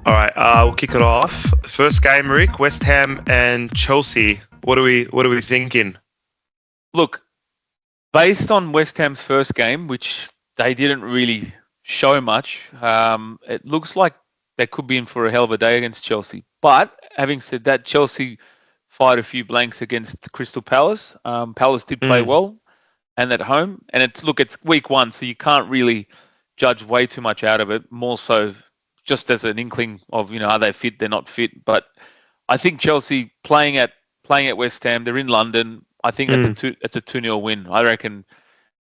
All right, we'll kick it off. First game, Rick, West Ham and Chelsea. What are we thinking? Look, based on West Ham's first game, which they didn't really show much, it looks like they could be in for a hell of a day against Chelsea. But having said that, Chelsea fired a few blanks against Crystal Palace. Palace did play well and at home. And it's week one, so you can't really judge way too much out of it. More so just as an inkling of, are they fit, they're not fit. But I think Chelsea playing at West Ham, they're in London. I think it's a 2-0 win. I reckon.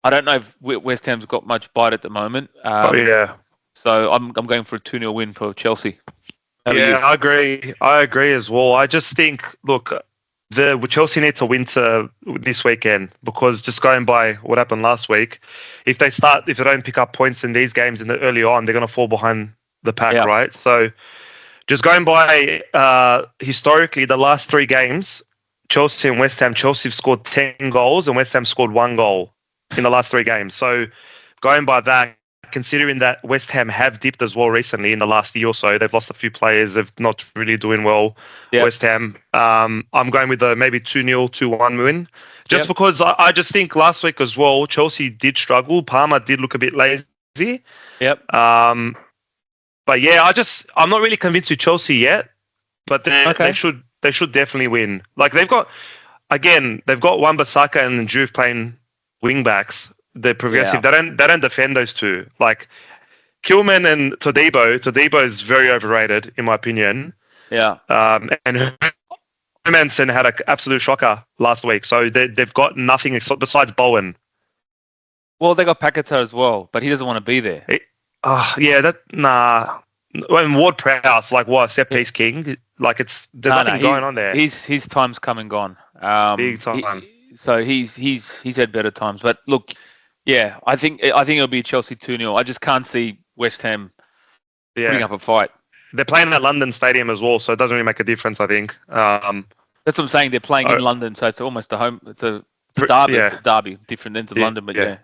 I don't know if West Ham's got much bite at the moment. So I'm going for a 2-0 win for Chelsea. Yeah, I agree as well. I just think, look, the Chelsea need to win this weekend, because just going by what happened last week, if they don't pick up points in these games early on, they're going to fall behind the pack, right? So just going by historically, the last 3 games, Chelsea and West Ham, Chelsea have scored 10 goals and West Ham scored 1 goal in the last 3 games. So going by that, considering that West Ham have dipped as well recently in the last year or so, they've lost a few players, they've not really doing well. Yep. West Ham, I'm going with a maybe 2-0, 2-1 win. Just because I just think last week as well, Chelsea did struggle. Palmer did look a bit lazy. Yep. But yeah, I'm not really convinced with Chelsea yet, but they should definitely win. Like they've got Wan-Bissaka and Juve playing wing backs. They're progressive. Yeah. They don't defend those two. Like Kilman and Todibo is very overrated in my opinion. Yeah. And Hermansen had an absolute shocker last week. So they've got nothing besides Bowen. Well, they got Paquetá as well, but he doesn't want to be there. And Ward-Prowse, like what, set piece king? Like there's nothing going on there. His time's come and gone. Big time. So he's had better times. But look, yeah, I think it'll be Chelsea 2-0. I just can't see West Ham putting up a fight. They're playing at London Stadium as well, so it doesn't really make a difference, I think. That's what I'm saying. They're playing in London, so it's almost a home. It's a derby. Yeah. It's a derby, different than to London, but yeah.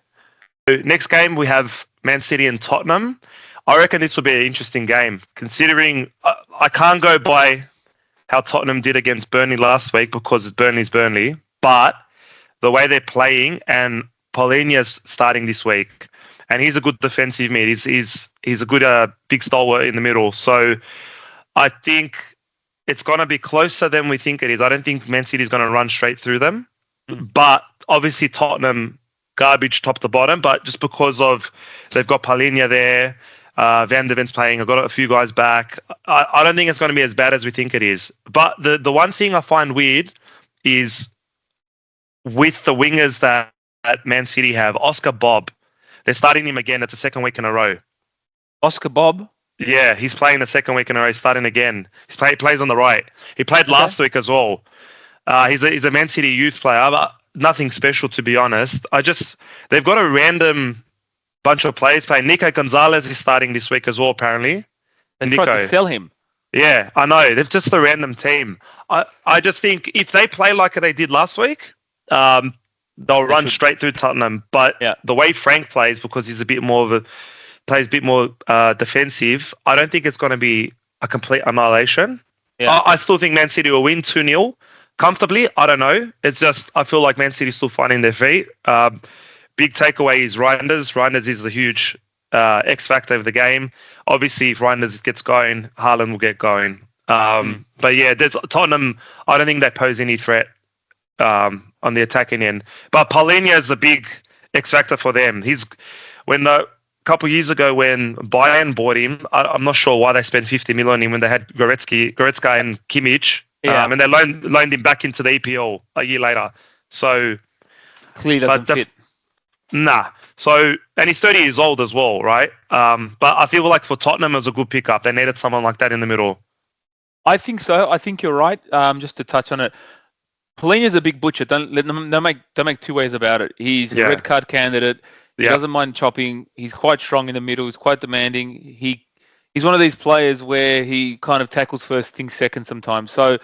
So next game we have Man City and Tottenham. I reckon this will be an interesting game, considering I can't go by how Tottenham did against Burnley last week because Burnley's Burnley, but the way they're playing, and Paulinho's starting this week, and he's a good defensive mid. He's a good big stalwart in the middle. So I think it's going to be closer than we think it is. I don't think Man City is going to run straight through them, but obviously Tottenham garbage top to bottom. But just because they've got Paulinho there. Van de Ven's playing. I've got a few guys back. I don't think it's going to be as bad as we think it is. But the one thing I find weird is with the wingers that Man City have, Oscar Bob, they're starting him again. It's the second week in a row. Oscar Bob? Yeah, he's playing the second week in a row, starting again. He plays on the right. He played last week as well. He's a Man City youth player. But nothing special, to be honest. They've got a random bunch of players playing. Nico Gonzalez is starting this week as well, apparently. They tried to sell him. Yeah, I know. They're just a random team. I just think if they play like they did last week, they'll run straight through Tottenham. But the way Frank plays, because he's a bit more defensive, I don't think it's going to be a complete annihilation. Yeah. I still think Man City will win 2-0 comfortably. I don't know. It's just I feel like Man City's still finding their feet. Big takeaway is Reinders. Reinders is the huge X factor of the game. Obviously, if Reinders gets going, Haaland will get going. But yeah, there's Tottenham. I don't think they pose any threat on the attacking end. But Paulinho is a big X factor for them. A couple of years ago when Bayern bought him, I'm not sure why they spent 50 million on him when they had Goretzka and Kimmich, and they loaned him back into the EPL a year later. So clearly doesn't fit. Nah. So, and he's 30 years old as well, right? But I feel like for Tottenham, it was a good pickup. They needed someone like that in the middle. I think so. I think you're right. Just to touch on it, Paulinho's a big butcher. Don't make two ways about it. He's a red card candidate. He doesn't mind chopping. He's quite strong in the middle. He's quite demanding. He's one of these players where he kind of tackles first, thinks second sometimes. So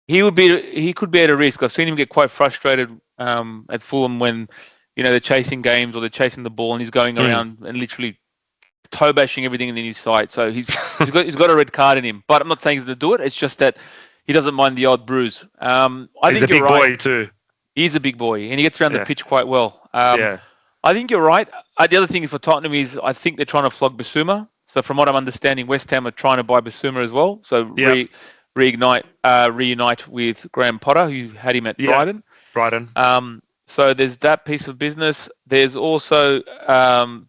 he could be at a risk. I've seen him get quite frustrated at Fulham when they're chasing games or they're chasing the ball and he's going around and literally toe bashing everything in the new site. So he's got a red card in him. But I'm not saying he's going to do it. It's just that he doesn't mind the odd bruise. I He's think a you're big right. boy too. He's a big boy, and he gets around the Yeah. pitch quite well. Yeah. I think you're right. The other thing for Tottenham is I think they're trying to flog Basuma. So from what I'm understanding, West Ham are trying to buy Basuma as well. So Yep. reunite with Graham Potter, who had him at Brighton. Brighton. So there's that piece of business. There's also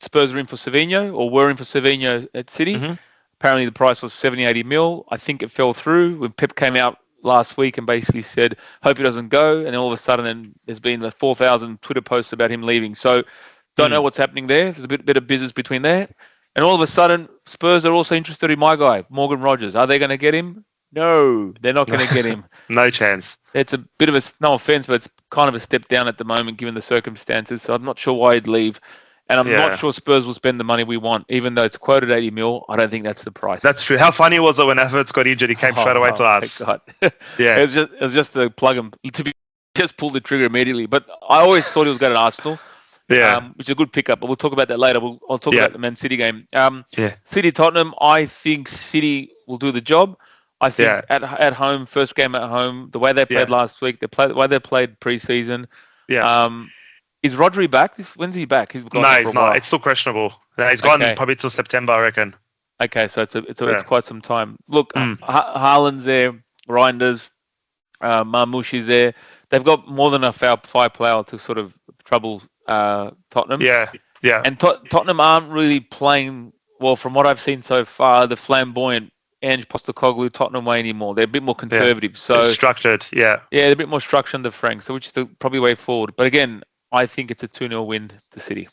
Spurs are in for Savinho, or were in for Savinho at City. Mm-hmm. Apparently the price was 70, 80 mil. I think it fell through when Pep came out last week and basically said, hope he doesn't go. And then all of a sudden then there's been 4,000 Twitter posts about him leaving. So don't know what's happening there. There's a bit of business between there. And all of a sudden, Spurs are also interested in my guy, Morgan Rogers. Are they going to get him? No, they're not going to get him. No chance. It's a bit of a, no offense, but it's kind of a step down at the moment given the circumstances. So I'm not sure why he'd leave. And I'm not sure Spurs will spend the money we want, even though it's quoted 80 mil. I don't think that's the price. That's true. How funny was it when Havertz got injured? He came straight away to us. Yeah, it was just to plug him. Just pull the trigger immediately. But I always thought he was going to Arsenal. Yeah. Which is a good pickup, but we'll talk about that later. I'll talk about the Man City game. City Tottenham. I think City will do the job. I think at home, first game at home, the way they played last week, the way they played pre-season. Yeah. Is Rodri back? When's he back? He's not. It's still questionable. He's gone probably till September, I reckon. Okay, so it's quite some time. Look, Haaland's there, Reinders, Marmoush is there. They've got more than enough firepower to sort of trouble Tottenham. Yeah. And Tottenham aren't really playing well, from what I've seen so far, the flamboyant Ange Postecoglou Tottenham way anymore. They're a bit more conservative. So it's structured, Yeah, they're a bit more structured than Frank, so which is the probably way forward. But again, I think it's a 2-0 win to City.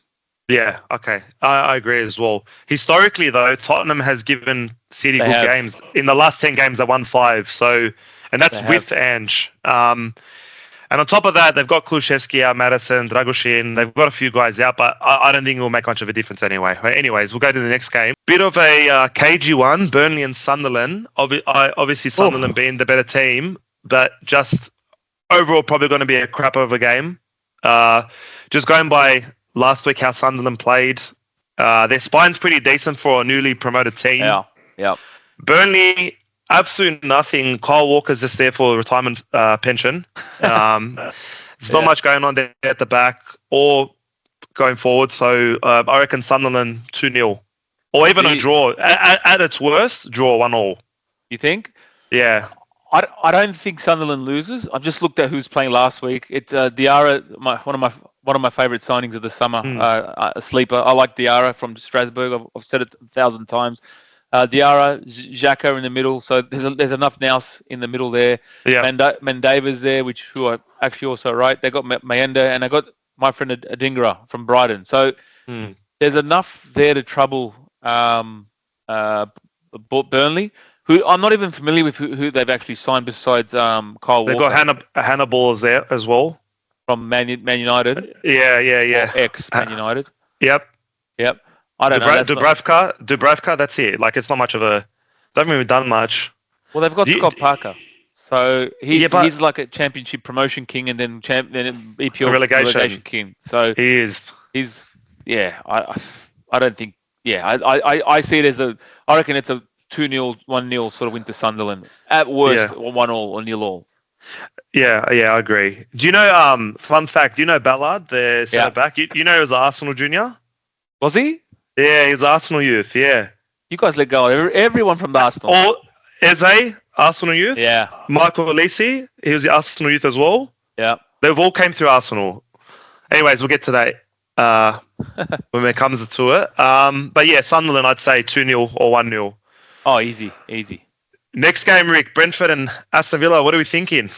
Yeah, okay. I agree as well. Historically, though, Tottenham has given City good games. In the last 10 games, they won 5. So, and that's with Ange. And on top of that, they've got Kulusevski out, Madison, Dragoshin. They've got a few guys out, but I don't think it will make much of a difference anyway. Anyways, we'll go to the next game. Bit of a cagey one, Burnley and Sunderland. Obviously, Sunderland being the better team, but just overall probably going to be a crap of a game. Just going by last week how Sunderland played, their spine's pretty decent for a newly promoted team. Yeah. Burnley, absolutely nothing. Kyle Walker's just there for a retirement pension. There's not much going on there at the back or going forward. So I reckon Sunderland 2-0. Or even a draw. At its worst, draw 1-1. You think? Yeah. I don't think Sunderland loses. I've just looked at who's playing last week. It's Diarra, one of my favourite signings of the summer, a sleeper. I like Diarra from Strasbourg. I've said it 1,000 times. Diarra, Xhaka in the middle. So there's enough nous in the middle there. Yeah. Mendavis there, who I actually also right. They got Mayenda, and I got my friend Adingra from Brighton. So there's enough there to trouble Burnley, who I'm not even familiar with who they've actually signed besides Kyle Walker. They've got Hannibal is there as well. From Man United. Yeah. Or ex-Man United. Yep. I don't know. Dubravka, that's it. Like, it's not much of a... They haven't even done much. Well, they've got Scott Parker. So he's like a championship promotion king and then EPL relegation king. So he is. I don't think... Yeah, I see it as I reckon it's a 2-0, 1-0 sort of win to Sunderland. At worst, 1-1 or 0-0. Yeah, I agree. Do you know, fun fact, do you know Ballard, the centre-back? You know he was an Arsenal junior? Was he? Yeah, he was Arsenal youth, yeah. You guys let go of everyone from the Arsenal. Or Eze, Arsenal youth. Yeah. Michael Alisi, he was the Arsenal youth as well. Yeah. They've all came through Arsenal. Anyways, we'll get to that when it comes to it. But yeah, Sunderland, I'd say 2-0 or 1-0. Oh, easy. Next game, Rick, Brentford and Aston Villa. What are we thinking?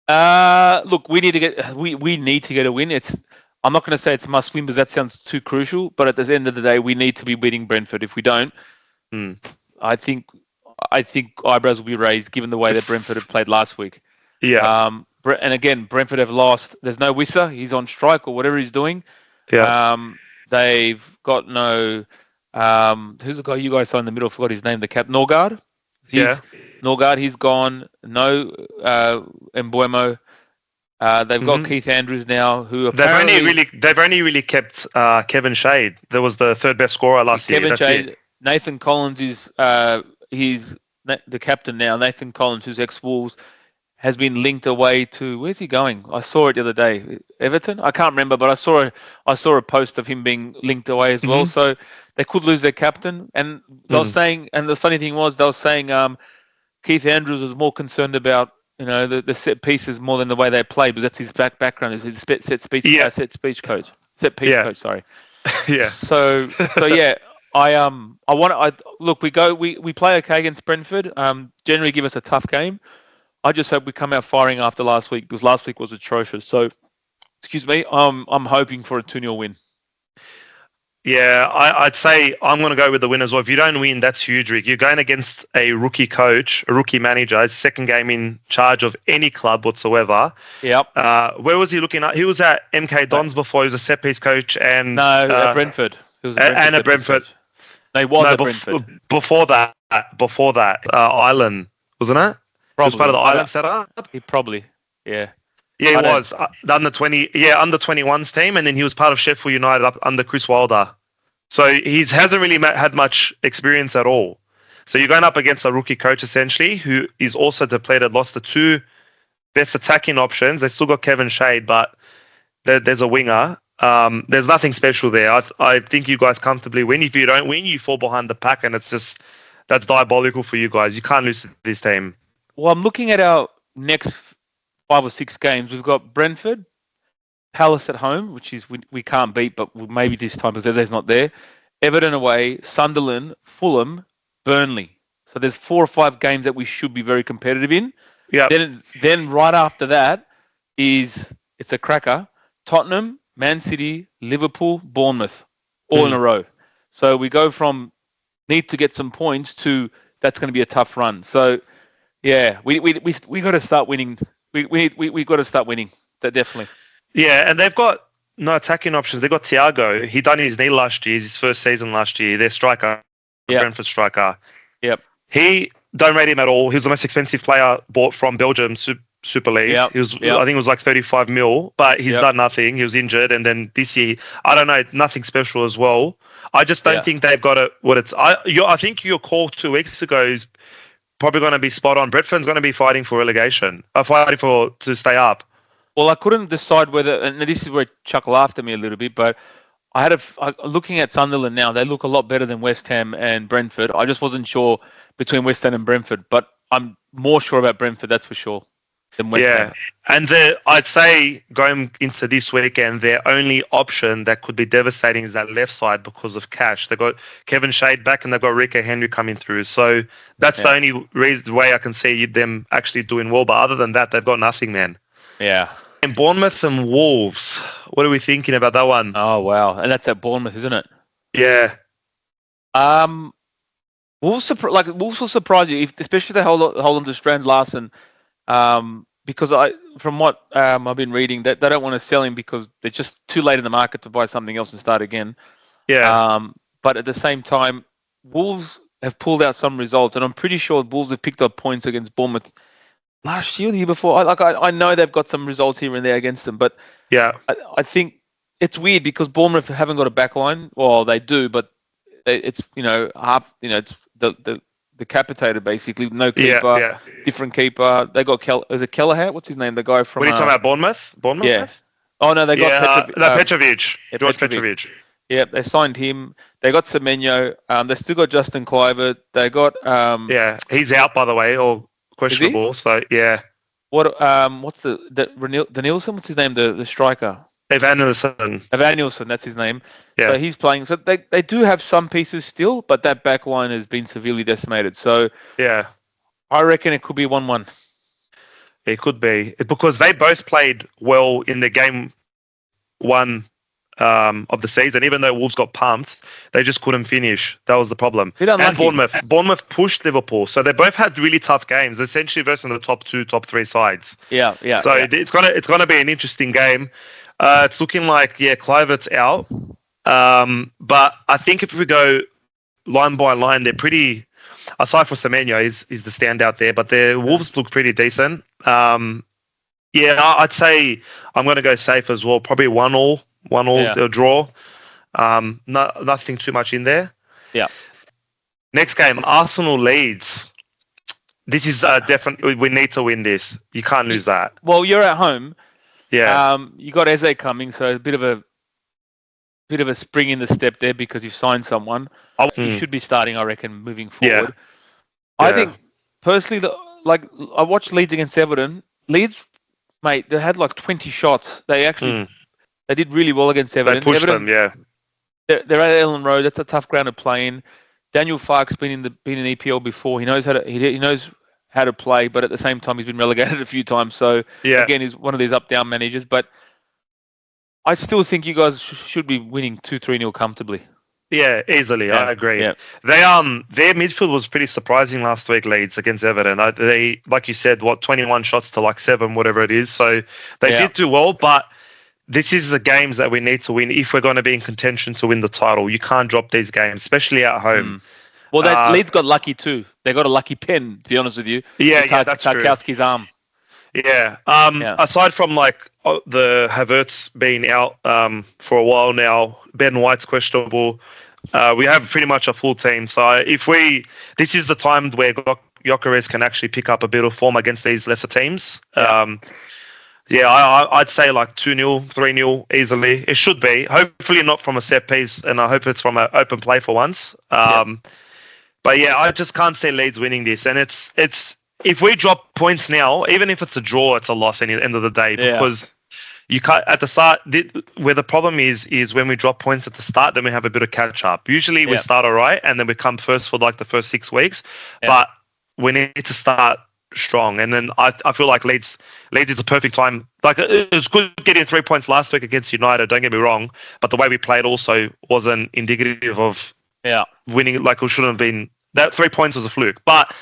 Look, we need to get a win. I'm not going to say it's a must win because that sounds too crucial. But at the end of the day, we need to be beating Brentford. If we don't, I think eyebrows will be raised given the way that Brentford have played last week. Yeah. And again, Brentford have lost. There's no Wissa. He's on strike or whatever he's doing. Yeah. They've got no. Who's the guy you guys saw in the middle? I forgot his name. The cap Norgard. Norgard. He's gone. No Mbuemo. They've got Mhm. Keith Andrews now, who They've apparently only really kept Kevin Shade. There was the third best scorer last year. Kevin That's it. Shea, Nathan Collins is he's the captain now. Nathan Collins, who's ex-Wolves, has been linked away to where's he going? I saw it the other day. Everton? I can't remember, but I saw a post of him being linked away as well. Hmm. So they could lose their captain. And they were saying, and the funny thing was, they were saying Keith Andrews was more concerned about the set pieces more than the way they play, because that's his background. Is his Yeah, set piece yeah, coach. Sorry. yeah. So yeah, I look. We play okay against Brentford. Generally give us a tough game. I just hope we come out firing after last week, because last week was atrocious. So, excuse me, I'm hoping for a 2-0 win. Yeah, I'd say I'm going to go with the win as well. If you don't win, that's huge, Rick. You're going against a rookie coach, a rookie manager, his second game in charge of any club whatsoever. Yep. Where was he looking at? He was at MK Dons before. He was a set piece coach and No, at Brentford. He was and at set piece Brentford. coach. No, he was No, at Brentford. before that, Ireland, wasn't it? He was part of the Probably. Ireland setup. He probably. Yeah. Yeah, he I don't- was the under 20. Yeah, under 21s team, and then he was part of Sheffield United up under Chris Wilder. So he hasn't really had much experience at all. So you're going up against a rookie coach essentially, who is also depleted, lost the two best attacking options. They still got Kevin Shade, but there's a winger. There's nothing special there. I think you guys comfortably win. If you don't win, you fall behind the pack, and that's diabolical for you guys. You can't lose to this team. Well, I'm looking at our next 5 or 6 games. We've got Brentford, Palace at home, which is we can't beat, but maybe this time because Eze's not there. Everton away, Sunderland, Fulham, Burnley. So there's 4 or 5 games that we should be very competitive in. Yeah. Then right after that it's a cracker. Tottenham, Man City, Liverpool, Bournemouth, all in a row. So we go from need to get some points to that's going to be a tough run. So yeah, we got to start winning. We got to start winning. That definitely. Yeah, and they've got no attacking options. They've got Thiago. He done his knee last year. His first season last year. Their striker, Brentford striker. Yep. He don't rate him at all. He was the most expensive player bought from Belgium Super League. Yep. He was, I think it was like 35 mil, but he's done nothing. He was injured, and then this year, I don't know, nothing special as well. I just don't think they've got it. I think your call 2 weeks ago is probably going to be spot on. Brentford's going to be fighting for relegation, fighting to stay up. Well, I couldn't decide whether, and this is where Chuck laughed at me a little bit, but looking at Sunderland now, they look a lot better than West Ham and Brentford. I just wasn't sure between West Ham and Brentford, but I'm more sure about Brentford, that's for sure, than West Ham. And I'd say going into this weekend, their only option that could be devastating is that left side because of cash. They've got Kevin Shade back and they've got Rico Henry coming through. So that's the only way I can see them actually doing well. But other than that, they've got nothing, man. Yeah. And Bournemouth and Wolves, what are we thinking about that one? Oh, wow. And that's at Bournemouth, isn't it? Yeah. Wolves will surprise you, especially they hold on to Strand Larsen, because from what I've been reading, that they don't want to sell him because they're just too late in the market to buy something else and start again. Yeah. But at the same time, Wolves have pulled out some results, and I'm pretty sure Wolves have picked up points against Bournemouth last year, the year before. I know they've got some results here and there against them, but I think it's weird because Bournemouth haven't got a back line. Well, they do, but it's it's the decapitated basically, no keeper, different keeper. They got is it Kelleher? What's his name? The guy from. What are you talking about? Bournemouth? Yeah. Oh no, they got Petrovic. George Petrovic. Yeah, they signed him. They got Semenyo. They still got Justin Kluivert. They got. He's out by the way, or questionable. So yeah. What's the Nielsen? What's his name? The striker. Evan Nielsen, that's his name. Yeah. So he's playing. So they do have some pieces still, but that back line has been severely decimated. So yeah, I reckon it could be 1-1. It could be because they both played well in the game 1 of the season. Even though Wolves got pumped, they just couldn't finish. That was the problem. And Bournemouth pushed Liverpool, so they both had really tough games, essentially versus the top 2, top 3 sides. Yeah. So it's gonna be an interesting game. It's looking like Kluivert's out, but I think if we go line by line, they're pretty. Aside from Semenyo, he's the standout there, but the Wolves look pretty decent. Yeah, I'd say I'm going to go safe as well. Probably 1-1, Yeah. a draw. Nothing too much in there. Yeah. Next game, Arsenal Leeds. This is definitely, we need to win this. You can't lose that. Well, you're at home. Yeah. You got Eze coming, so a bit of a spring in the step there because you've signed someone. He should be starting, I reckon, moving forward. Yeah. I think personally, I watched Leeds against Everton. Leeds, mate, they had like 20 shots. They actually they did really well against Everton. They pushed them, yeah. They're at Ellen Road. That's a tough ground to play in. Daniel Farke's been in EPL before. He knows how to play, but at the same time, he's been relegated a few times. So again, he's one of these up-down managers. But I still think you guys should be winning 2-3-0 comfortably. Yeah, easily. Yeah. I agree. Yeah. Their midfield was pretty surprising last week, Leeds against Everton. They, like you said, 21 shots to like 7, whatever it is. So they did do well, but this is the games that we need to win if we're going to be in contention to win the title. You can't drop these games, especially at home. Well, Leeds got lucky too. They got a lucky pen, to be honest with you. Yeah, that's true. Tarkowski's arm. Yeah. Aside from like the Havertz being out for a while now, Ben White's questionable. We have pretty much a full team. So this is the time where Gyökeres can actually pick up a bit of form against these lesser teams. I'd say like 2-0, 3-0 easily. It should be. Hopefully not from a set piece, and I hope it's from an open play for once. But yeah, I just can't see Leeds winning this. And it's if we drop points now, even if it's a draw, it's a loss at the end of the day because you can't at the start. Where the problem is when we drop points at the start, then we have a bit of catch up. Usually we start all right, and then we come first for like the first 6 weeks. But we need to start strong, and then I feel like Leeds is the perfect time. Like it was good getting 3 points last week against United, don't get me wrong, but the way we played also wasn't indicative of winning. Like it shouldn't have been. That 3 points was a fluke, but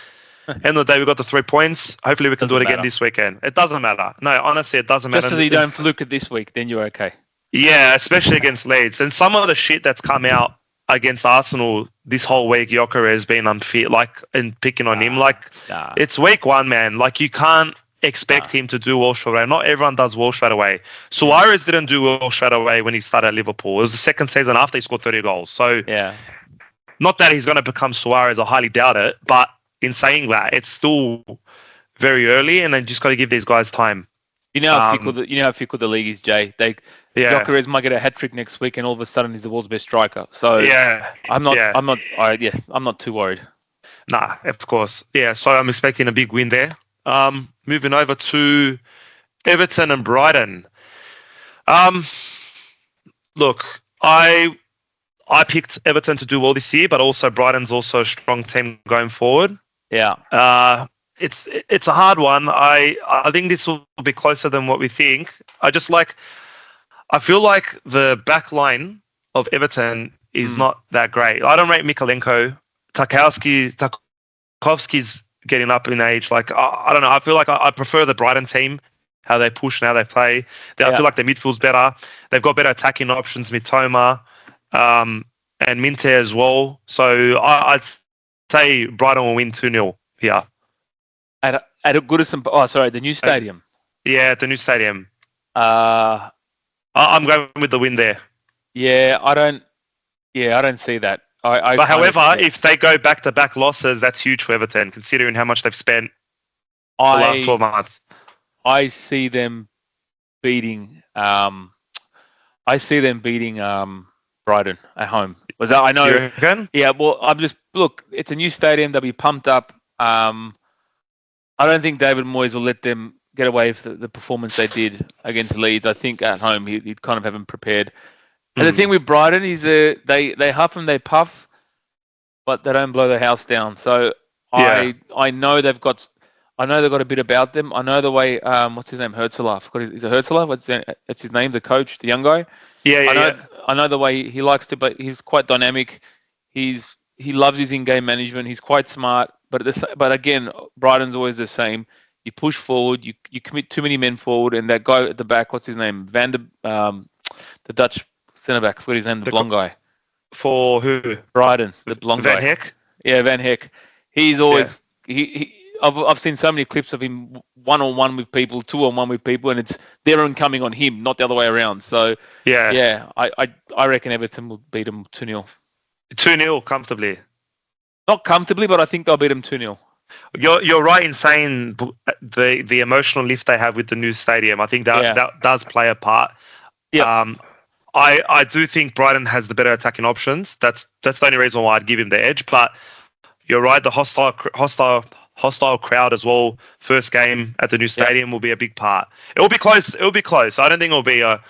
end of the day we got the 3 points. Hopefully we can do it again this weekend. It doesn't matter. No, honestly, it doesn't matter. Just as you don't fluke it this week, then you're okay. Yeah, especially against Leeds. And some of the shit that's come out against Arsenal this whole week, Gyökeres has been unfair, and picking on him. It's week 1, man. Like, you can't expect him to do well straight away. Not everyone does well straight away. Suarez didn't do well straight away when he started at Liverpool. It was the second season after he scored 30 goals. So, not that he's going to become Suarez, I highly doubt it. But in saying that, it's still very early, and then just got to give these guys time. You know how fickle the league is, Jay. Gyökeres might get a hat trick next week, and all of a sudden he's the world's best striker. So I'm not too worried. Nah, of course. Yeah, so I'm expecting a big win there. Moving over to Everton and Brighton. Look, I picked Everton to do well this year, but also Brighton's also a strong team going forward. Yeah. It's a hard one. I think this will be closer than what we think. I feel like the back line of Everton is not that great. I don't rate Mikalenko. Tarkowski's getting up in age. Like, I don't know. I feel like I prefer the Brighton team, how they push and how they play. I feel like their midfield's better. They've got better attacking options, Mitoma and Minte as well. So I'd say Brighton will win 2-0 here. At a Goodison, the new stadium. At the new stadium. I'm going with the win there. I don't see that. But however, if they go back-to-back losses, that's huge for Everton, considering how much they've spent the last 12 months. I see them beating. Brighton at home. I know. You reckon? Yeah. Well, look. It's a new stadium. They'll be pumped up. I don't think David Moyes will let them get away with the performance they did against Leeds. I think at home he'd kind of have them prepared. And the thing with Brighton is they huff and they puff, but they don't blow the house down. So I know they've got a bit about them. I know the way what's his name, Herzler. Is it Herzler? What's his name? The coach, the young guy. I know the way he likes to, but he's quite dynamic. He loves his in-game management. He's quite smart. But again, Brighton's always the same. You push forward. You commit too many men forward, and that guy at the back, what's his name? The Dutch centre back. I forgot his name. The blonde guy. For who? Brighton. The blonde guy. Van Heck. Yeah, Van Heck. He's always I've seen so many clips of him 1-on-1 with people, 2-on-1 with people, and it's they're coming on him, not the other way around. So yeah, I reckon Everton will beat them 2-0. 2-0 comfortably. Not comfortably, but I think they'll beat them 2-0. You're right in saying the emotional lift they have with the new stadium. I think that does play a part. Yeah. I do think Brighton has the better attacking options. That's the only reason why I'd give him the edge. But you're right, the hostile crowd as well. First game at the new stadium will be a big part. It will be close. It will be close. I don't think it will be a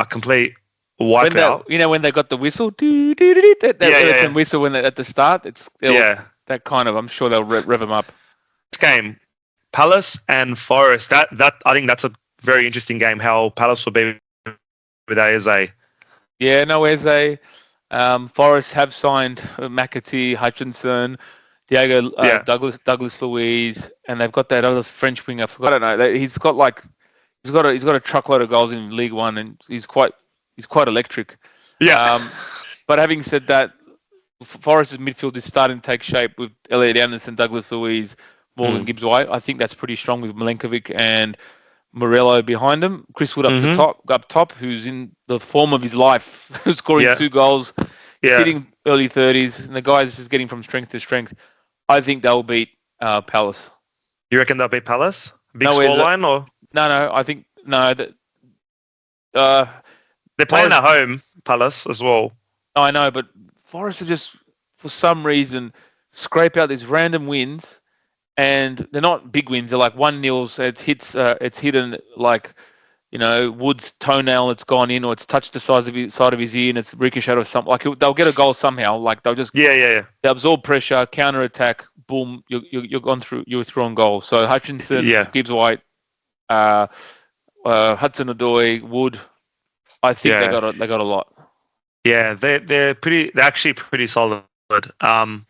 complete wipeout. When they got the whistle, that Everton whistle at the start. That kind of. I'm sure they'll rev them up. This game, Palace and Forest. That I think that's a very interesting game. How Palace will be with Eze. Yeah, no Eze. Forest have signed McAtee, Hutchinson, Diego Douglas Luiz, and they've got that other French winger. I don't know. He's got a truckload of goals in League One, and he's quite electric. Yeah. But having said that, Forest's midfield is starting to take shape with Elliot Anderson, Douglas Luiz, Morgan Gibbs-White. I think that's pretty strong with Milenkovic and Morello behind him. Chris Wood up top, who's in the form of his life, scoring 2 goals, sitting early 30s, and the guy's just getting from strength to strength. I think they'll beat Palace. You reckon they'll beat Palace? Big scoreline or? No. I think no. They're playing at home, Palace as well. I know, but Forest are just for some reason scrape out these random wins. And they're not big wins. They're like 1-0. It's hidden like, Wood's toenail. It's gone in, or it's touched the side of his ear, and it's ricocheted or something. Like they'll get a goal somehow. Like they'll just They absorb pressure, counter attack, boom. You're gone through. You're through on goal. So Hutchinson, Gibbs-White, Hudson-Odoi, Wood. I think they got a lot. Yeah, they're actually pretty solid. But I'm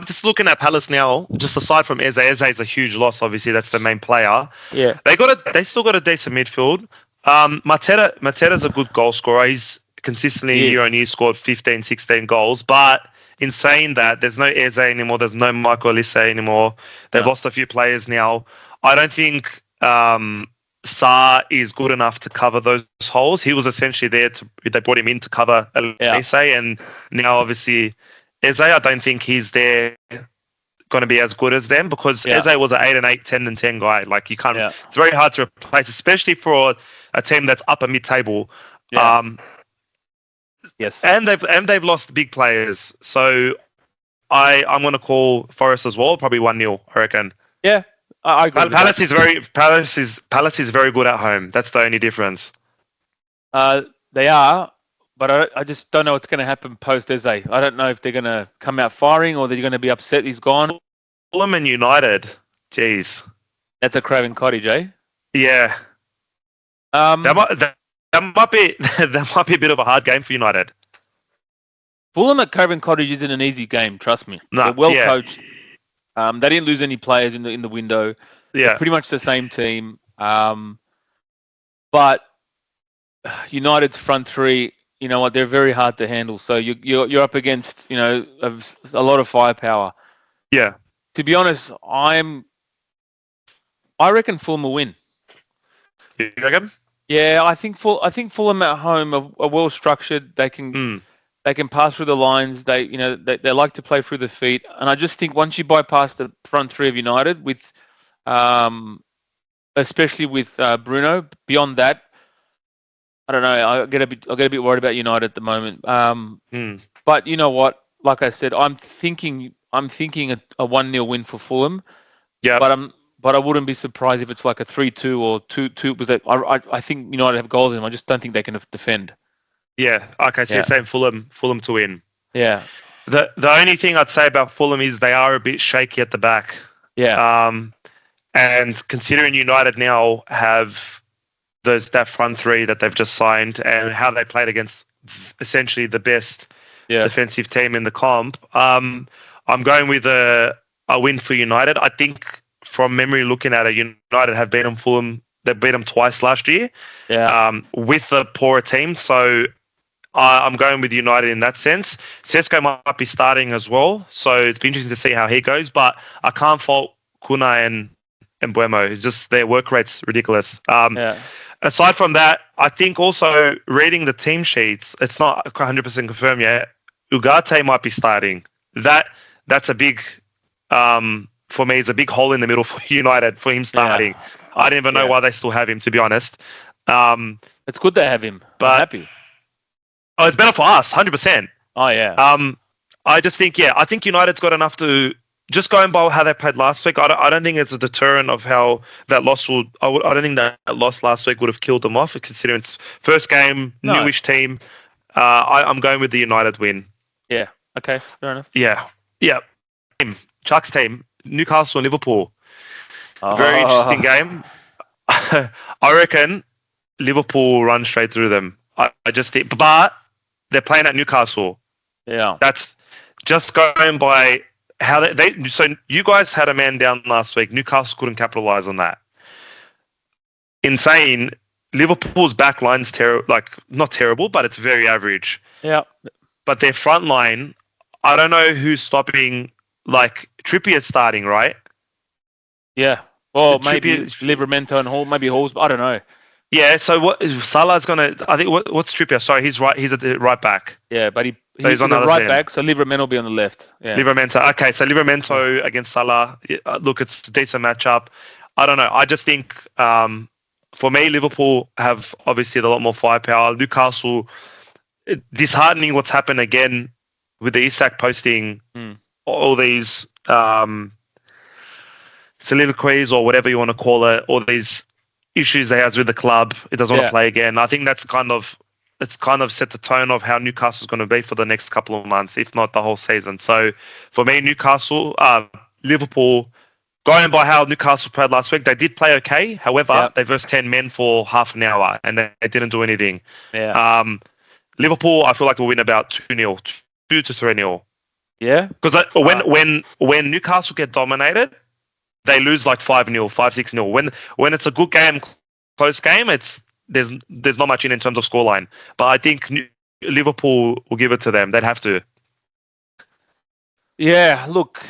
just looking at Palace now. Just aside from Eze is a huge loss. Obviously, that's the main player. Yeah, they still got a decent midfield. Mateta's a good goal scorer. He's consistently year on year scored 15, 16 goals. But in saying that, there's no Eze anymore. There's no Michael Olise anymore. They've lost a few players now. I don't think Sarr is good enough to cover those holes. He was essentially there they brought him in to cover Olise, and now obviously Eze, I don't think he's there going to be as good as them, because Eze was an 8 and 8, 10 and 10 guy. Like you can't. It's very hard to replace, especially for a team that's upper mid table. Yes, and they've lost big players. So I'm going to call Forest as well. Probably 1-0, I reckon. Yeah. I agree. Palace is very good at home. That's the only difference. They are, but I just don't know what's going to happen post Eze. I don't know if they're going to come out firing or they're going to be upset he's gone. Fulham and United, jeez, that's a Craven Cottage, eh? Yeah. That might be a bit of a hard game for United. Fulham at Craven Cottage isn't an easy game. Trust me. No, they're well coached. They didn't lose any players in the window. Yeah, they're pretty much the same team. But United's front three, you know what? They're very hard to handle. So you're up against a lot of firepower. Yeah. To be honest, I reckon Fulham will win. You reckon? Yeah, I think Fulham at home are well structured. They can. They can pass through the lines. They like to play through the feet, and I just think once you bypass the front three of United, with, especially with Bruno, beyond that, I don't know. I get a bit worried about United at the moment. But you know what? Like I said, I'm thinking a 1-0 win for Fulham. Yeah. But I wouldn't be surprised if it's like a 3-2 or 2-2. Because I think United have goals in them. I just don't think they can defend. Yeah. Okay. So you're saying Fulham to win. Yeah. The only thing I'd say about Fulham is they are a bit shaky at the back. Yeah. And considering United now have that front three that they've just signed and how they played against essentially the best defensive team in the comp, I'm going with a win for United. I think from memory, looking at it, United have beaten Fulham. They beat them twice last year. Yeah. With a poorer team, so I'm going with United in that sense. Sesko might be starting as well, so it's be interesting to see how he goes. But I can't fault Kuna and Mbuemo. It's just their work rate's ridiculous. Aside from that, I think also reading the team sheets, it's not 100% confirmed yet. Ugarte might be starting. That's a big, for me, it's a big hole in the middle for United for him starting. Yeah. I don't even know why they still have him, to be honest. It's good to have him. But I'm happy. Oh, it's better for us, 100%. Oh, yeah. I just think, I think United's got enough to just going by how they played last week. I don't think it's a deterrent of how that loss will. I don't think that loss last week would have killed them off, considering it's first game, newish team. I'm going with the United win. Yeah. Okay. Fair enough. Yeah. Chuck's team, Newcastle and Liverpool. Very interesting game. I reckon Liverpool will run straight through them. I just think, but they're playing at Newcastle. Yeah. That's just going by how they. So you guys had a man down last week. Newcastle couldn't capitalize on that. Insane. Liverpool's back line's not terrible, but it's very average. Yeah. But their front line, I don't know who's stopping. Like Trippier's starting, right? Yeah. Well, maybe Livramento and Hall, maybe Hall's. I don't know. Yeah. So what is Salah's gonna? I think what's Trippier? Sorry, he's right. He's at the right back. Yeah, but he's on the right back. So Livramento will be on the left. Yeah. Livramento. Okay, so Livramento against Salah. Look, it's a decent matchup. I don't know. I just think for me, Liverpool have obviously a lot more firepower. Newcastle, disheartening what's happened again with the Isak posting all these soliloquies or whatever you want to call it, all these issues they has with the club. It doesn't want to play again. I think it's kind of set the tone of how Newcastle's going to be for the next couple of months, if not the whole season. So for me, Liverpool, going by how Newcastle played last week, they did play okay. However, they versed 10 men for half an hour and they didn't do anything. Yeah. Liverpool, I feel like will win about 2-0, 2 to 3-0. Yeah. Because when Newcastle get dominated, they lose like 5-0, 5-6-0. When it's a good game, close game, there's not much in terms of scoreline. But I think Liverpool will give it to them. They'd have to. Yeah, look,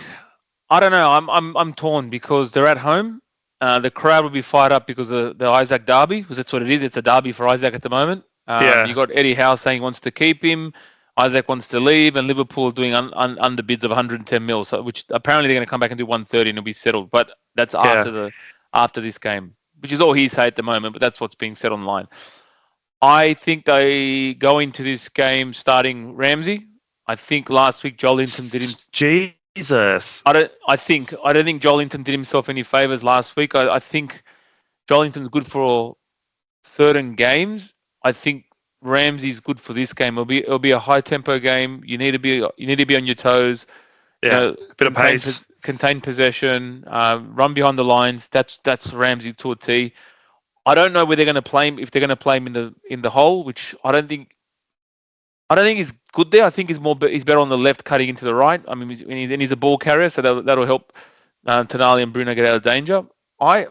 I don't know. I'm torn because they're at home. The crowd will be fired up because of the Isaac derby, because that's what it is. It's a derby for Isaac at the moment. You got Eddie Howe saying he wants to keep him. Isaac wants to leave, and Liverpool doing underbids of 110 mil, so which apparently they're going to come back and do 130 and it'll be settled. But that's after this game, which is all hearsay at the moment. But that's what's being said online. I think they go into this game starting Ramsey. I think last week Joelinton did him. Jesus. I don't think Joelinton did himself any favors last week. I think Joelinton's good for certain games. I think Ramsey's good for this game. It'll be a high tempo game. You need to be on your toes. Yeah, bit of pace. Contain possession. Run behind the lines. That's Ramsey to a T. I don't know where they're going to play him. If they're going to play him in the hole, which I don't think he's good there. I think he's better on the left, cutting into the right. I mean, he's a ball carrier, so that'll help Tonali and Bruno get out of danger. I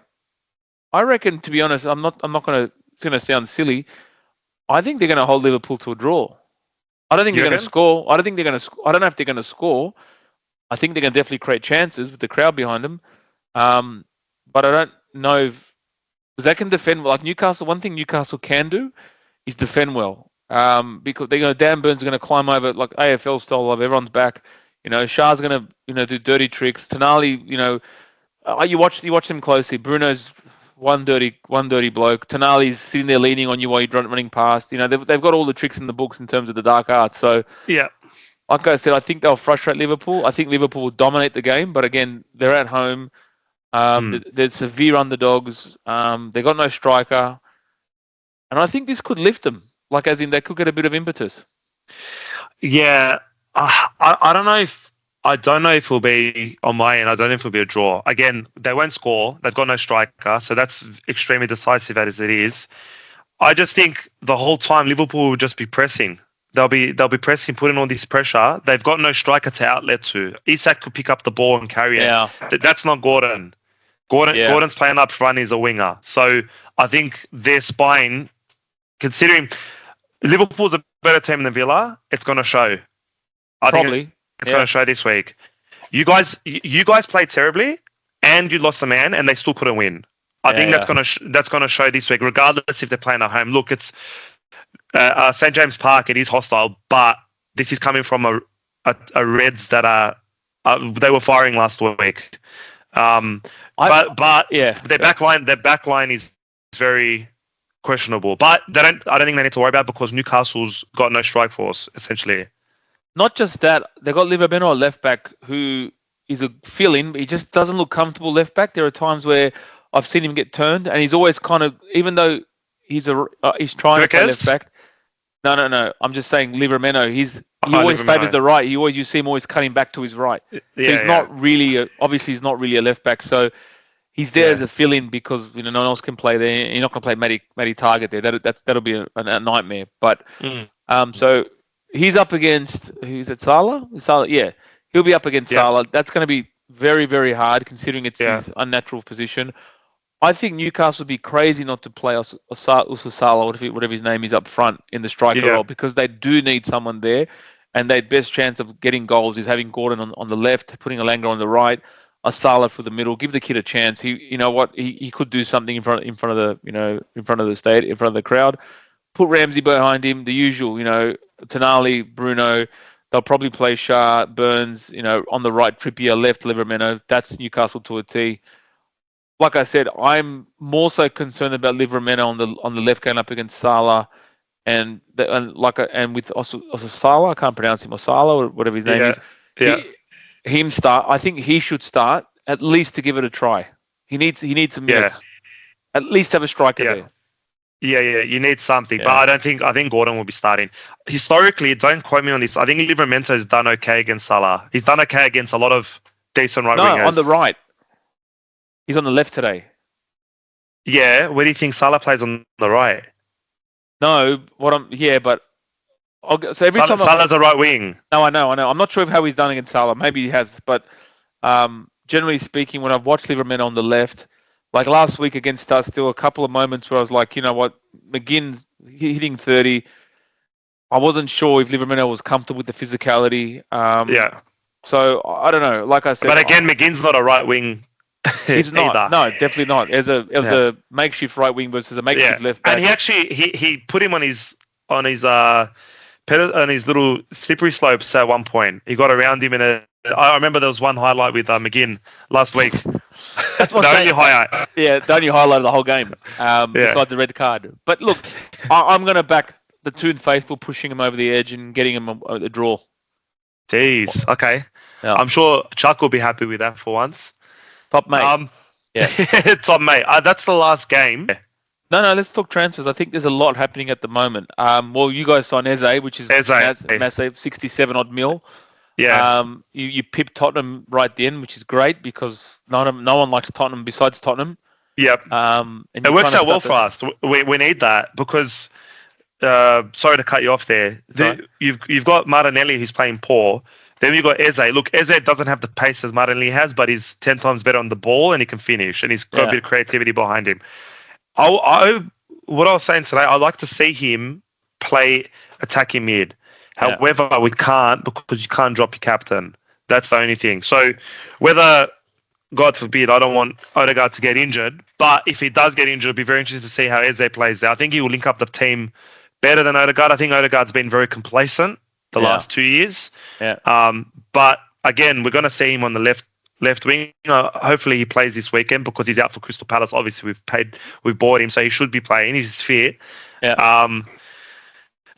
reckon, to be honest, I'm not going to. It's going to sound silly. I think they're going to hold Liverpool to a draw. I don't think they're going to score. I don't think they're going to. I don't know if they're going to score. I think they're going to definitely create chances with the crowd behind them. But I don't know because they can defend like Newcastle. One thing Newcastle can do is defend well. Because Dan Burns is going to climb over like AFL style of everyone's back. Shah's going to do dirty tricks. Tonali, you watch them closely. Bruno's one dirty bloke. Tonali's sitting there leaning on you while you're running past. They've got all the tricks in the books in terms of the dark arts. So yeah, like I said, I think they'll frustrate Liverpool. I think Liverpool will dominate the game, but again, they're at home. They're severe underdogs. They got no striker, and I think this could lift them. Like as in, they could get a bit of impetus. Yeah, I don't know if. I don't know if it'll be on my end. I don't know if it'll be a draw. Again, they won't score. They've got no striker, so that's extremely decisive as it is. I just think the whole time Liverpool will just be pressing. They'll be pressing, putting all this pressure. They've got no striker to outlet to. Isak could pick up the ball and carry it. That's not Gordon. Gordon's playing up front. He's a winger. So I think their spine, considering Liverpool's a better team than Villa. It's going to show. I think Probably. it's going to show this week. You guys played terribly, and you lost a man, and they still couldn't win. I think that's going to show this week, regardless if they're playing at home. Look, it's St James Park. It is hostile, but this is coming from a Reds that are they were firing last week. But their backline is very questionable. But I don't think they need to worry about it because Newcastle's got no strike force essentially. Not just that, they got Livermeno, a left back who is a fill-in, but he just doesn't look comfortable left back. There are times where I've seen him get turned, and he's always kind of, even though he's trying to play left back. No. I'm just saying Livermeno. He always favours the right. You see him always cutting back to his right. So he's not really obviously he's not really a left back. So he's there as a fill-in because no one else can play there. You're not going to play Matty Target there. That'll be a nightmare. But so he's up against who's it? Salah? Yeah, he'll be up against Salah. That's going to be very, very hard considering it's his unnatural position. I think Newcastle would be crazy not to play Salah, whatever his name is, up front in the striker role because they do need someone there, and their best chance of getting goals is having Gordon on the left, putting Alanga on the right, Salah for the middle. Give the kid a chance. He could do something in front of the crowd. Put Ramsey behind him. The usual, Tonali, Bruno. They'll probably play Shah, Burns, on the right, Trippier, left, Livermeno. That's Newcastle to a T. Like I said, I'm more so concerned about Livermeno on the left going up against Salah, and with also Salah, I can't pronounce him, or Salah or whatever his name is. Yeah. Him start. I think he should start at least to give it a try. He needs some minutes. At least have a striker there. Yeah, you need something, but I think Gordon will be starting. Historically, don't quote me on this. I think Livramento has done okay against Salah. He's done okay against a lot of decent right wingers. No, on the right. He's on the left today. Yeah, where do you think Salah plays on the right? No, but so every time Salah's a right wing. No, I know. I'm not sure how he's done against Salah. Maybe he has, but generally speaking, when I've watched Livermeno on the left, like last week against us, there were a couple of moments where I was like, you know what, McGinn hitting 30. I wasn't sure if Livermeno was comfortable with the physicality. So I don't know. Like I said, but again, McGinn's not a right wing. He's not. Either. No, definitely not. It was a makeshift right wing versus a makeshift left back. And he actually he put him on his little slippery slopes at one point. He got around him I remember there was one highlight with McGinn last week. That's the only highlight. Yeah, the only highlight of the whole game, besides the red card. But look, I'm going to back the Toon faithful pushing him over the edge and getting him a draw. Jeez, okay. Yeah. I'm sure Chuck will be happy with that for once. Top mate. Top mate. That's the last game. No, let's talk transfers. I think there's a lot happening at the moment. Well, you guys signed Eze, which is massive, 67 odd mil. Yeah. You pipped Tottenham right then, which is great because no one likes Tottenham besides Tottenham. Yep. It works out well for us. We need that because. Sorry to cut you off there. You've got Martinelli who's playing poor. Then you've got Eze. Look, Eze doesn't have the pace as Martinelli has, but he's 10 times better on the ball and he can finish and he's got a bit of creativity behind him. What I was saying today, I'd like to see him play attacking mid. However, we can't because you can't drop your captain. That's the only thing. So whether, God forbid, I don't want Odegaard to get injured, but if he does get injured, it'll be very interesting to see how Eze plays there. I think he will link up the team better than Odegaard. I think Odegaard's been very complacent the last 2 years. Yeah. But again, we're going to see him on the left wing. Hopefully he plays this weekend because he's out for Crystal Palace. Obviously, we've bought him, so he should be playing. He's fit. Yeah.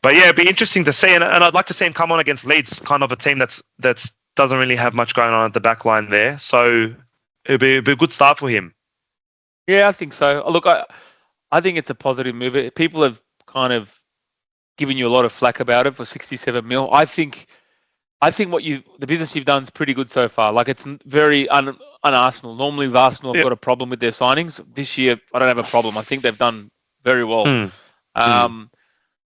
But yeah, it'd be interesting to see, and I'd like to see him come on against Leeds, kind of a team that's doesn't really have much going on at the back line there. So it'd be a good start for him. Yeah, I think so. Look, I think it's a positive move. People have kind of given you a lot of flack about it for 67 mil. I think the business you've done is pretty good so far. Like it's very un-Arsenal. Normally, with Arsenal have got a problem with their signings. This year, I don't have a problem. I think they've done very well.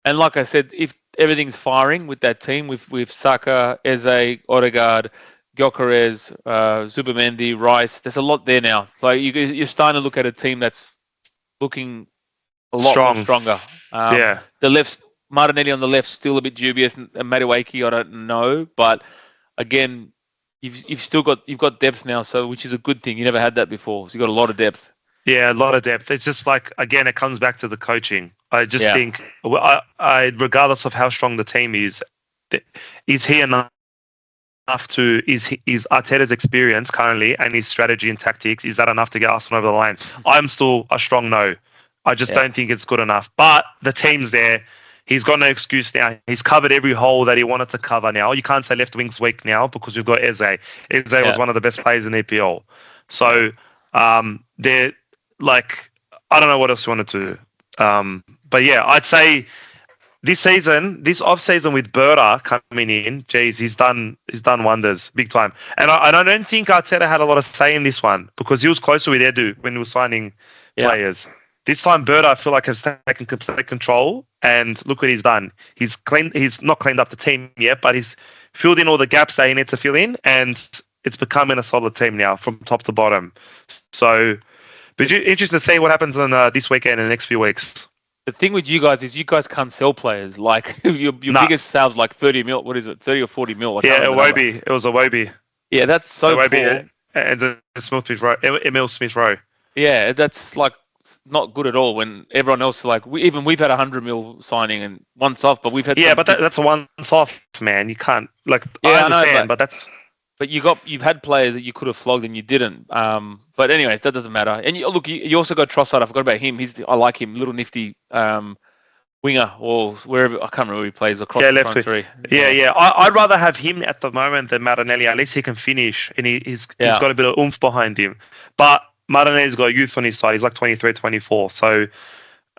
And like I said, if everything's firing with that team, with Saka, Eze, Odegaard, Gyökeres, Zubimendi, Rice, there's a lot there now. So you're starting to look at a team that's looking a lot more stronger. The left Martinelli on the left still a bit dubious, and Madueke I don't know, but again, you've got depth now, so which is a good thing. You never had that before, so you got a lot of depth. Yeah, a lot of depth. It's just like, again, it comes back to the coaching. I just Yeah. think, regardless of how strong the team is he enough to, is Arteta's experience currently and his strategy and tactics, is that enough to get Arsenal over the line? I'm still a strong no. I just don't think it's good enough. But the team's there. He's got no excuse now. He's covered every hole that he wanted to cover now. You can't say left wing's weak now because we've got Eze. Eze was one of the best players in the EPL. So they're like, I don't know what else you want to do. But yeah, I'd say this off season with Berta coming in, geez, he's done wonders, big time. And I don't think Arteta had a lot of say in this one because he was closer with Edu when he was signing players. This time, Berta, I feel like, has taken complete control, and look what he's done. He's not cleaned up the team yet, but he's filled in all the gaps that he needs to fill in, and it's becoming a solid team now from top to bottom. So, but interesting to see what happens on this weekend and the next few weeks. The thing with you guys is you guys can't sell players. Like your biggest sales like 30 mil. What is it? 30 or 40 mil? Iwobi. It was Iwobi. Yeah, that's so Iwobi poor. And Emil Smith Rowe. Yeah, that's like not good at all. When everyone else like we've had 100 mil signing and once off, but we've had but that's a once off, man. You can't like. Yeah, I understand, but that's. But you've had players that you could have flogged and you didn't. But anyways, that doesn't matter. And you also got Trossard. I forgot about him. I like him, little nifty winger or wherever. I can't remember where he plays across the front three. Yeah. I'd rather have him at the moment than Martinelli. At least he can finish and he's got a bit of oomph behind him. But Martinelli's got youth on his side. He's like 23, 24. So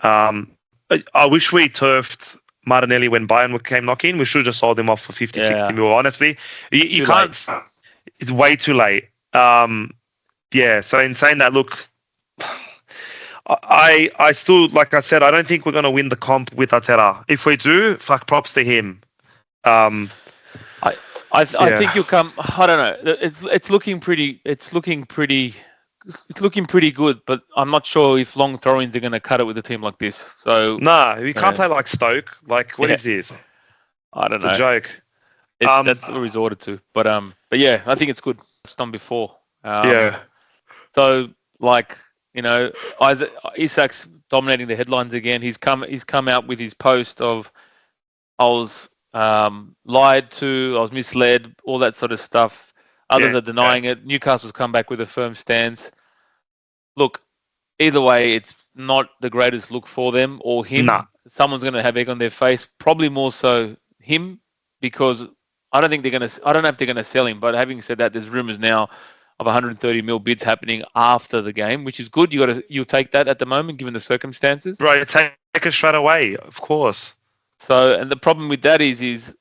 I wish we turfed Martinelli when Bayern came knocking. We should have just sold him off for 50, 60 mil. Honestly, you can't. Late. It's way too late. So in saying that, look, I still, like I said, I don't think we're going to win the comp with Arteta. If we do, fuck, props to him. I think you'll come. I don't know. It's looking pretty. It's looking pretty good, but I'm not sure if long throw-ins are going to cut it with a team like this. So you can't play like Stoke. Like, what is this? I don't know. It's a joke. That's what we resorted to. But yeah, I think it's good. It's done before. So like, Isak's dominating the headlines again. He's come out with his post of I was lied to, I was misled, all that sort of stuff. Others are denying it. Newcastle's come back with a firm stance. Look, either way, it's not the greatest look for them or him. Nah. Someone's going to have egg on their face. Probably more so him, because I don't know if they're going to sell him. But having said that, there's rumours now of 130 mil bids happening after the game, which is good. You'll take that at the moment, given the circumstances. Right, take it straight away, of course. So, and the problem with that is.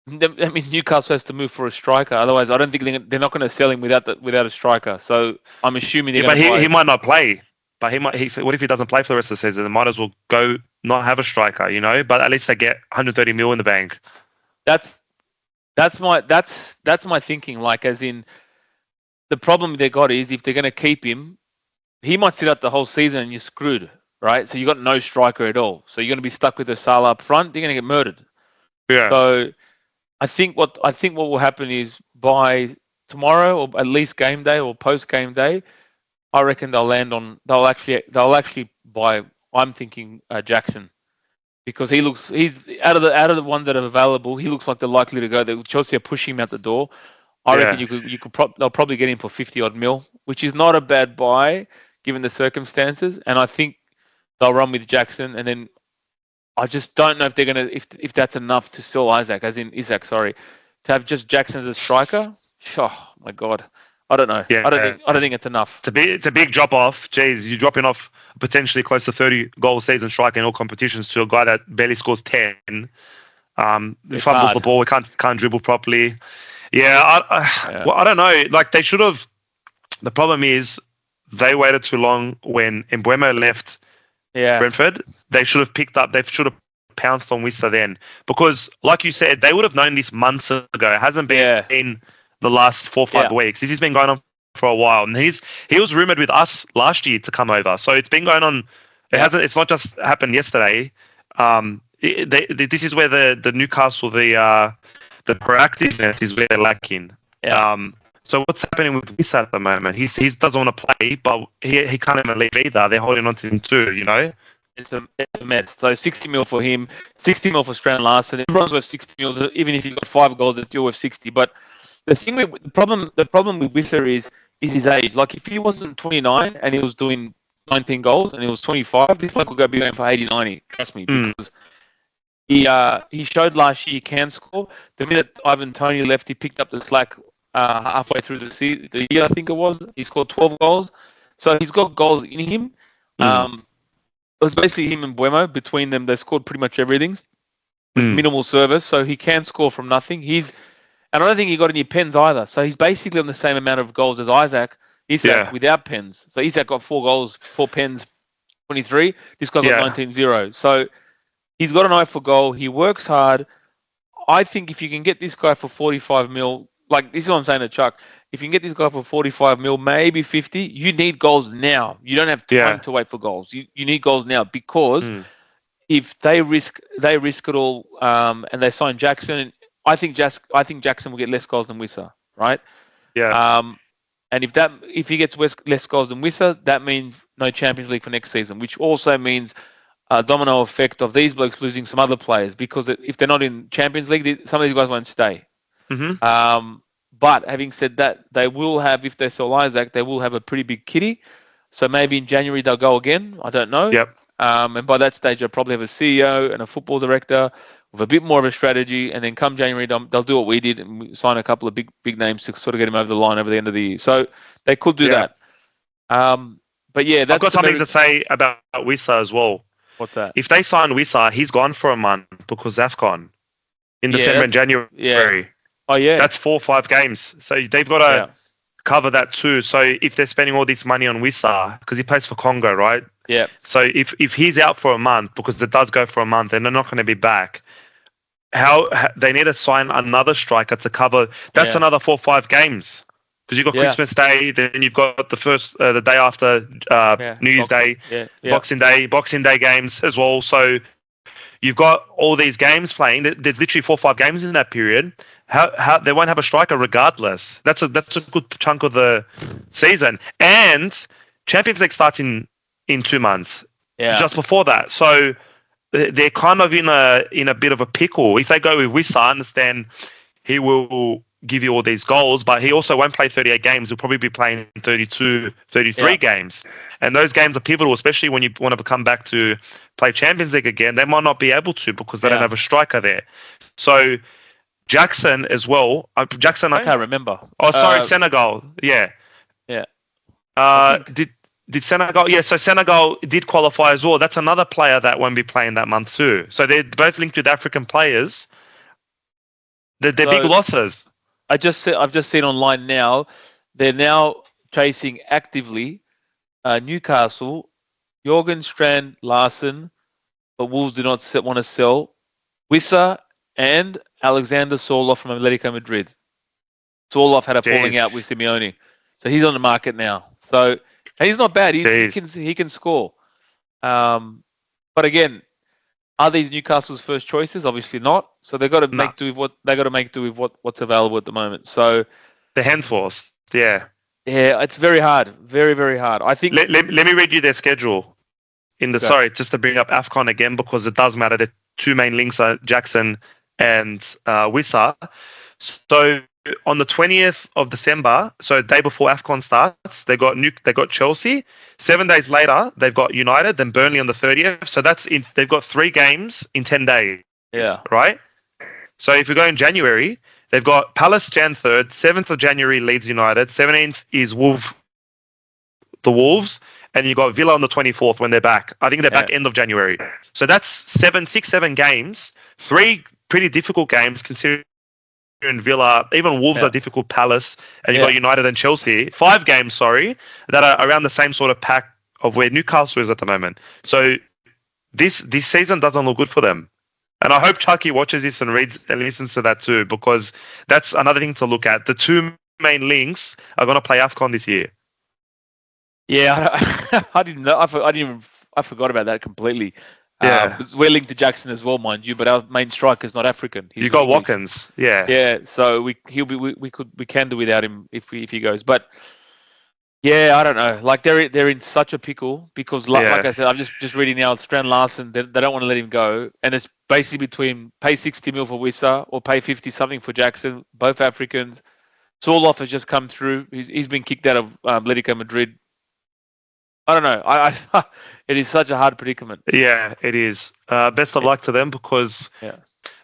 I mean, Newcastle has to move for a striker. Otherwise, I don't think they're not going to sell him without a striker. So I'm assuming they're going to but he might not play. But what if he doesn't play for the rest of the season? They might as well go not have a striker, But at least they get 130 mil in the bank. That's my thinking. Like, as in, the problem they got is if they're going to keep him, he might sit out the whole season and you're screwed, right? So you got no striker at all. So you're going to be stuck with the Salah up front. You're going to get murdered. Yeah. So. I think what will happen is by tomorrow or at least game day or post game day, I reckon they'll actually buy. I'm thinking Jackson, because he's out of the ones that are available. He looks like they're likely to go. Chelsea are pushing him out the door. I reckon they'll probably get him for 50 odd mil, which is not a bad buy given the circumstances. And I think they'll run with Jackson, and then. I just don't know if they're gonna if that's enough to sell Isaac, to have just Jackson as a striker. Oh my God, I don't know. I don't think it's enough. It's a big drop off. Jeez, you're dropping off potentially close to 30 goal season striker in all competitions to a guy that barely scores 10. He fumbles the ball. He can't dribble properly. I don't know. Like, they should have. The problem is they waited too long when Mbeumo left. Brentford, they should have picked up. They should have pounced on Wissa then, because, like you said, they would have known this months ago. It hasn't been in the last 4 or 5 weeks. This has been going on for a while, and he was rumored with us last year to come over. So it's been going on. It hasn't. It's not just happened yesterday. this is where the Newcastle the proactiveness is where they're lacking. Yeah. So what's happening with Wissa at the moment? He doesn't want to play, but he can't even leave either. They're holding on to him too, you know. It's a mess. So 60 mil for him, 60 mil for Strand Larson. Everyone's worth 60 mil. Even if you got 5 goals, it's still worth 60. But the thing with the problem with Wissa is his age. Like if he wasn't 29 and he was doing 19 goals and he was 25, this bloke would be going for 80, 90. Trust me, because he showed last year he can score. The minute Ivan Toney left, he picked up the slack halfway through the year, I think it was. He scored 12 goals. So he's got goals in him. It was basically him and Buemo. Between them, they scored pretty much everything with minimal service. So he can score from nothing. And I don't think he got any pens either. So he's basically on the same amount of goals as Isaac without pens. So Isaac got 4 goals, 4 pens, 23. This guy got 19-0. So he's got an eye for goal. He works hard. I think if you can get this guy for 45 mil, like this is what I'm saying to Chuck, if you can get this guy for 45 mil, maybe 50, you need goals now. You don't have time to wait for goals. You need goals now because if they risk it all and they sign Jackson, I think Jackson will get less goals than Wissa, right? Yeah. And if he gets less goals than Wissa, that means no Champions League for next season, which also means a domino effect of these blokes losing some other players because if they're not in Champions League, some of these guys won't stay. But having said that, they will have, if they sell Isaac, they will have a pretty big kitty. So maybe in January they'll go again. I don't know. Yep. And by that stage, they'll probably have a CEO and a football director with a bit more of a strategy. And then come January, they'll do what we did and sign a couple of big names to sort of get him over the line over the end of the year. So they could do that. But yeah, I've got something to say about Wissa as well. What's that? If they sign Wissa, he's gone for a month because AFCON in December and January. Yeah. Oh, yeah. That's 4 or 5 games. So they've got to cover that too. So if they're spending all this money on Wissa, because he plays for Congo, right? Yeah. So if he's out for a month, because it does go for a month, and they're not going to be back, how they need to sign another striker to cover. That's another 4 or 5 games. Because you've got Christmas Day, then you've got the day after New Year's Day, Boxing Day games as well. So you've got all these games playing. There's literally 4 or 5 games in that period. How they won't have a striker regardless. That's a good chunk of the season. And Champions League starts in 2 months. Yeah. Just before that. So they're kind of in a bit of a pickle. If they go with Wissa, I understand he will give you all these goals, but he also won't play 38 games. He'll probably be playing 32, 33 games. And those games are pivotal, especially when you want to come back to play Champions League again. They might not be able to because they don't have a striker there. So Jackson as well. I can't remember. Oh, sorry, Senegal. Yeah. Yeah. Did Senegal? Yeah, so Senegal did qualify as well. That's another player that won't be playing that month too. So they're both linked with African players. They're big losses. I've just seen online now. They're now chasing actively Newcastle, Jorgen Strand Larson, but Wolves do not want to sell Wissa and Alexander Sorloth from Atletico Madrid. Sorloth had a falling out with Simeone, so he's on the market now. So and he's not bad. He can score. But again, are these Newcastle's first choices? Obviously not. So they've got to make do with what's available at the moment. So the hands forced. Yeah. Yeah, it's very hard. Very, very hard. I think. Let me read you their schedule. Sorry, just to bring up AFCON again because it does matter. The 2 main links are Jackson and Wissa. So on the 20th of December, so day before AFCON starts, they got Chelsea. 7 days later, they've got United, then Burnley on the 30th. So they've got 3 games in 10 days. Yeah. Right? So if we go in January, they've got Palace Jan 3rd, 7th of January Leeds United, 17th is the Wolves, and you've got Villa on the 24th when they're back. I think they're back end of January. So that's 7 games, 3 pretty difficult games considering Villa, even Wolves are difficult, Palace, and you've got United and Chelsea. 5 games, that are around the same sort of pack of where Newcastle is at the moment. So this season doesn't look good for them. And I hope Chucky watches this and reads and listens to that too, because that's another thing to look at. The 2 main links are going to play AFCON this year. Yeah, I didn't know. I forgot about that completely. Yeah. We're linked to Jackson as well, mind you, but our main striker is not African. You got Watkins. Yeah. Yeah, so we can do without him if he goes. But yeah, I don't know. Like they're in such a pickle because like I said, I'm just reading now. Strand Larsen, they don't want to let him go, and it's basically between pay 60 mil for Wissa or pay 50 something for Jackson. Both Africans. Sorloth has just come through. He's been kicked out of Atletico Madrid. I don't know. I it is such a hard predicament. Yeah, it is. Best of luck to them because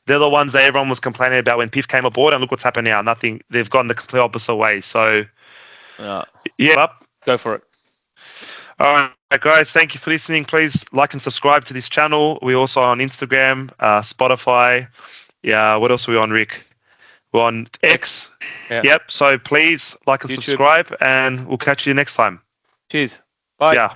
they're the ones that everyone was complaining about when Piff came aboard, and look what's happened now. Nothing. They've gone the complete opposite way. So, go for it. All right, guys. Thank you for listening. Please like and subscribe to this channel. We're also on Instagram, Spotify. Yeah. What else are we on, Rick? We're on X. Yeah. Yep. So please like and YouTube. subscribe, and we'll catch you next time. Cheers. Bye. Yeah.